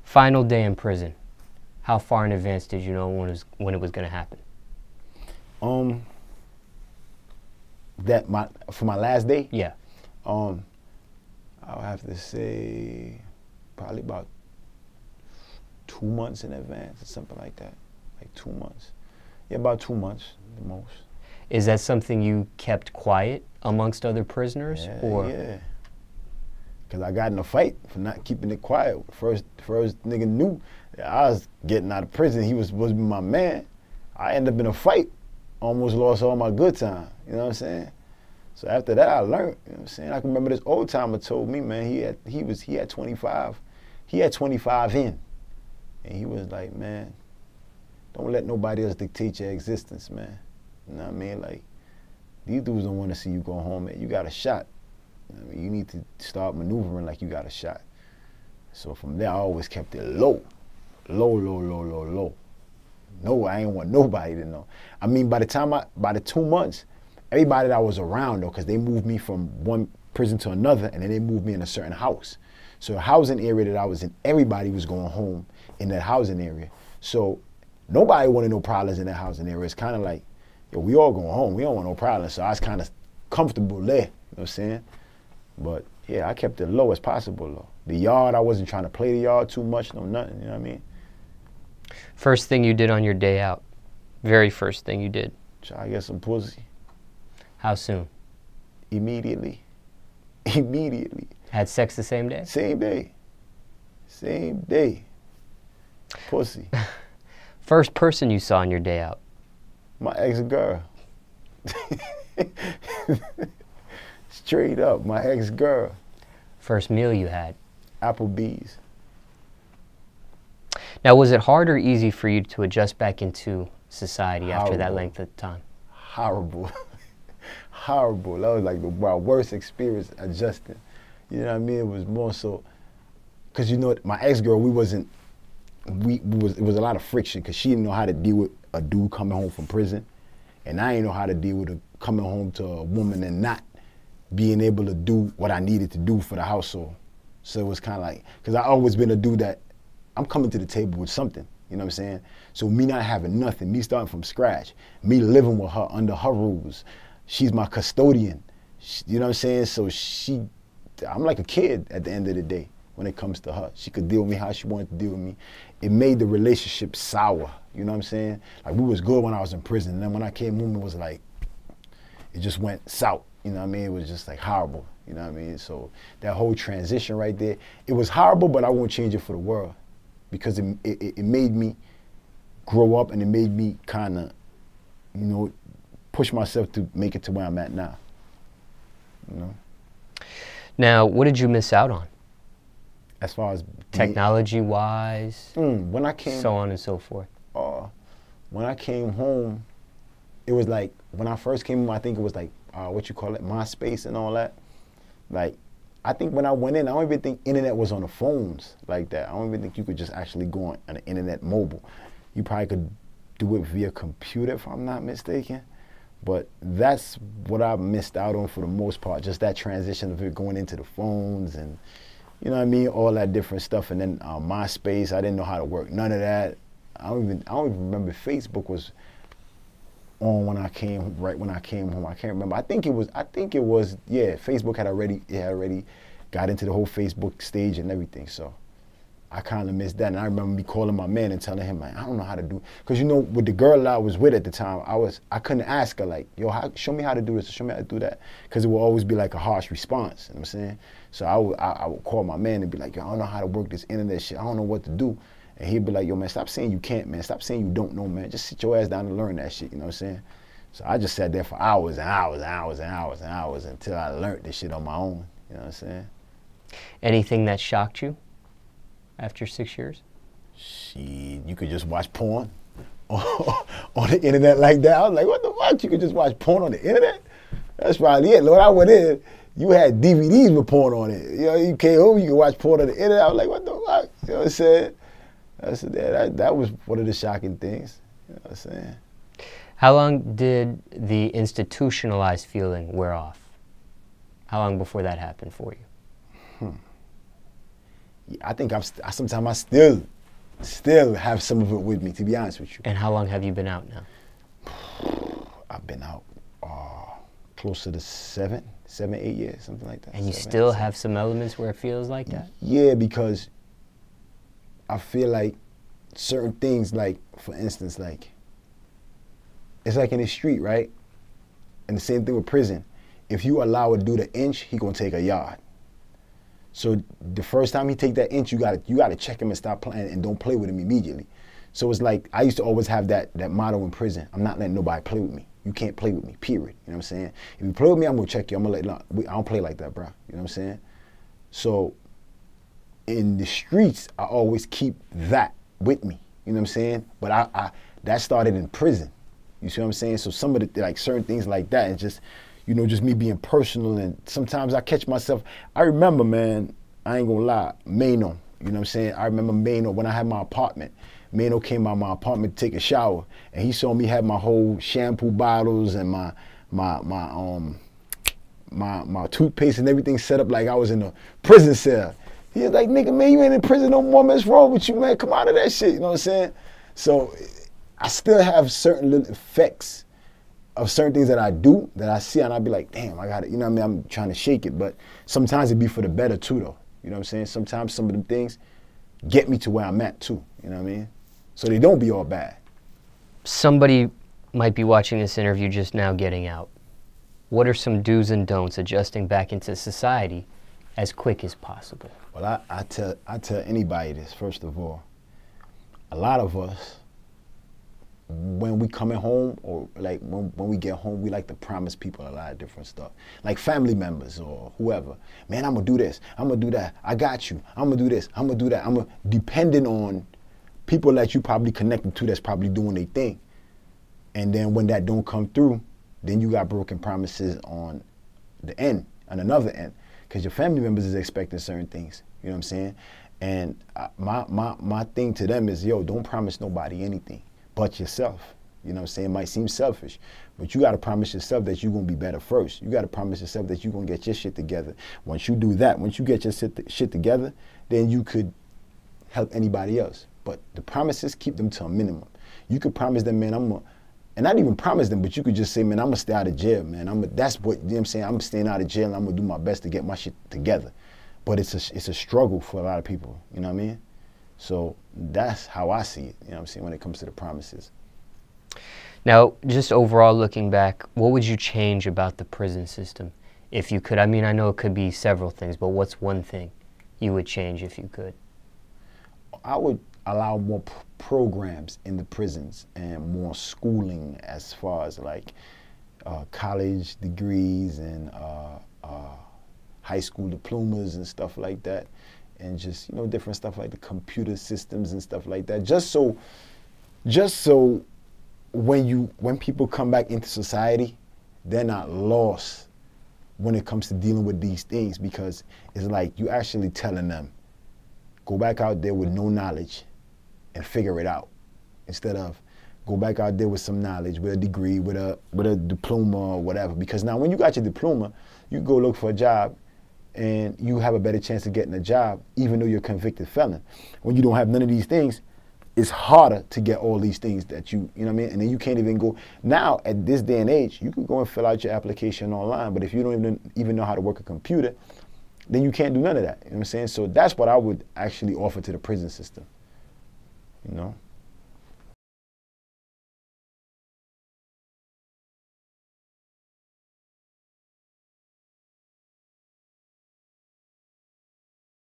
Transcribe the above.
Final day in prison. How far in advance did you know when it was going to happen? For my last day? Yeah. I'll have to say probably about 2 months in advance or something like that. Like 2 months. Yeah, about 2 months the most. Is that something you kept quiet amongst other prisoners? Yeah. Because I got in a fight for not keeping it quiet. First nigga knew that I was getting out of prison. He was supposed to be my man. I ended up in a fight. Almost lost all my good time. You know what I'm saying? So after that, I learned. You know what I'm saying? I can remember this old timer told me, man, he had 25. He had 25 in. And he was like, man, don't let nobody else dictate your existence, man. You know what I mean? Like, these dudes don't want to see you go home, man. You got a shot. I mean, you need to start maneuvering like you got a shot. So from there, I always kept it low. Low, low, low, low, low. No, I ain't want nobody to know. I mean, by the 2 months, everybody that was around, though, because they moved me from one prison to another, and then they moved me in a certain house. So the housing area that I was in, everybody was going home in that housing area. So nobody wanted no problems in that housing area. It's kind of like, yo, we all going home. We don't want no problems. So I was kind of comfortable there, you know what I'm saying? But yeah, I kept it low as possible, though. The yard, I wasn't trying to play the yard too much, no nothing, you know what I mean? First thing you did on your day out? Very first thing you did? Try to get some pussy. How soon? Immediately. Immediately. Had sex the same day? Same day. Same day. Pussy. First person you saw on your day out? My ex-girl. Straight up, my ex-girl. First meal you had? Applebee's. Now, was it hard or easy for you to adjust back into society after that Horrible. length of time? Horrible. Horrible. That was like my worst experience adjusting. You know what I mean? It was more so, because you know, my ex-girl, it was a lot of friction because she didn't know how to deal with a dude coming home from prison. And I didn't know how to deal with coming home to a woman and not being able to do what I needed to do for the household. So it was kind of like, because I always been a dude that I'm coming to the table with something, you know what I'm saying? So me not having nothing, me starting from scratch, me living with her under her rules, she's my custodian, you know what I'm saying? So I'm like a kid at the end of the day when it comes to her. She could deal with me how she wanted to deal with me. It made the relationship sour, you know what I'm saying? Like we was good when I was in prison, and then when I came home, it was like, it just went south, you know what I mean? It was just like horrible, you know what I mean? So that whole transition right there, it was horrible, but I won't change it for the world. Because it made me grow up, and it made me kind of, you know, push myself to make it to where I'm at now, you know? Now, what did you miss out on? As far as technology-wise, when I came, so on and so forth. When I came home, it was like, when I first came home, I think it was like, what you call it, MySpace and all that. Like, I think when I went in, I don't even think internet was on the phones like that. I don't even think you could just actually go on the internet mobile. You probably could do it via computer, if I'm not mistaken. But that's what I missed out on for the most part, just that transition of it going into the phones and, you know what I mean, all that different stuff. And then MySpace, I didn't know how to work none of that. I don't even remember if Facebook was on right when I came home. I can't remember. I think it was, yeah, Facebook had already got into the whole Facebook stage and everything. So I kind of missed that. And I remember me calling my man and telling him, like, I don't know how to do, because you know, with the girl I was with at the time, I couldn't ask her like, yo, show me how to do this, or show me how to do that, because it would always be like a harsh response, you know what I'm saying? So I would call my man and be like, yo, I don't know how to work this internet shit, I don't know what to do. And he'd be like, yo, man, stop saying you can't, man. Stop saying you don't know, man. Just sit your ass down and learn that shit, you know what I'm saying? So I just sat there for hours and hours and hours and hours and hours until I learned this shit on my own, you know what I'm saying? Anything that shocked you after 6 years? Shit, you could just watch porn on the internet like that. I was like, what the fuck? You could just watch porn on the internet? That's probably it, Lord. I went in, you had DVDs with porn on it. You know, you came home, you could watch porn on the internet. I was like, what the fuck? You know what I'm saying? That was one of the shocking things, you know what I'm saying? How long did the institutionalized feeling wear off? How long before that happened for you? I think sometimes I still have some of it with me, to be honest with you. And how long have you been out now? I've been out closer to 7, 8 years, something like that. And you still have some elements where it feels like that? Yeah, because I feel like certain things, like, for instance, like, it's like in the street, right? And the same thing with prison. If you allow a dude an inch, he gonna take a yard. So the first time he take that inch, you gotta check him and stop playing and don't play with him immediately. So it's like, I used to always have that motto in prison. I'm not letting nobody play with me. You can't play with me, period. You know what I'm saying? If you play with me, I'm gonna check you. I'm gonna I don't play like that, bro. You know what I'm saying? So in the streets, I always keep that with me. You know what I'm saying? But that started in prison. You see what I'm saying? So some of the, like, certain things like that, it's just, you know, just me being personal, and sometimes I catch myself. I remember, man, I ain't gonna lie, Mano, you know what I'm saying? I remember Mano when I had my apartment. Mano came out of my apartment to take a shower, and he saw me have my whole shampoo bottles and my toothpaste and everything set up like I was in a prison cell. He was like, nigga, man, you ain't in prison no more, man. What's wrong with you, man? Come out of that shit, you know what I'm saying? So I still have certain little effects of certain things that I do, that I see, and I'll be like, damn, I got it. You know what I mean? I'm trying to shake it, but sometimes it be for the better too, though. You know what I'm saying? Sometimes some of them things get me to where I'm at too. You know what I mean? So they don't be all bad. Somebody might be watching this interview just now getting out. What are some do's and don'ts adjusting back into society as quick as possible? Well, I tell anybody this, first of all. A lot of us, when we coming home, or like when we get home, we like to promise people a lot of different stuff. Like family members or whoever. Man, I'm gonna do this, I'm gonna do that, I got you, I'm gonna do this, I'm gonna do that. Depending on people that you probably connected to that's probably doing their thing. And then when that don't come through, then you got broken promises on the end, on another end. Because your family members is expecting certain things, you know what I'm saying? And my thing to them is, yo, don't promise nobody anything but yourself. You know what I'm saying? It might seem selfish, but you got to promise yourself that you're going to be better first. You got to promise yourself that you're going to get your shit together. Once you do that, once you get your shit together, then you could help anybody else. But the promises, keep them to a minimum. You could promise them, man, and not even promise them, but you could just say, man, I'm going to stay out of jail, man. That's what, you know what I'm saying? I'm staying out of jail, and I'm going to do my best to get my shit together. But it's a struggle for a lot of people, you know what I mean? So that's how I see it, you know what I'm saying, when it comes to the promises. Now, just overall looking back, what would you change about the prison system if you could? I mean, I know it could be several things, but what's one thing you would change if you could? I would allow more programs in the prisons and more schooling as far as like college degrees and high school diplomas and stuff like that, and just, you know, different stuff like the computer systems and stuff like that, just so when people come back into society, they're not lost when it comes to dealing with these things, because it's like you actually telling them, go back out there with no knowledge and figure it out, instead of go back out there with some knowledge, with a degree, with a diploma or whatever. Because now when you got your diploma, you go look for a job and you have a better chance of getting a job, even though you're a convicted felon. When you don't have none of these things, it's harder to get all these things that you know what I mean? And then you can't even go. Now, at this day and age, you can go and fill out your application online, but if you don't even know how to work a computer, then you can't do none of that. You know what I'm saying? So that's what I would actually offer to the prison system, you know?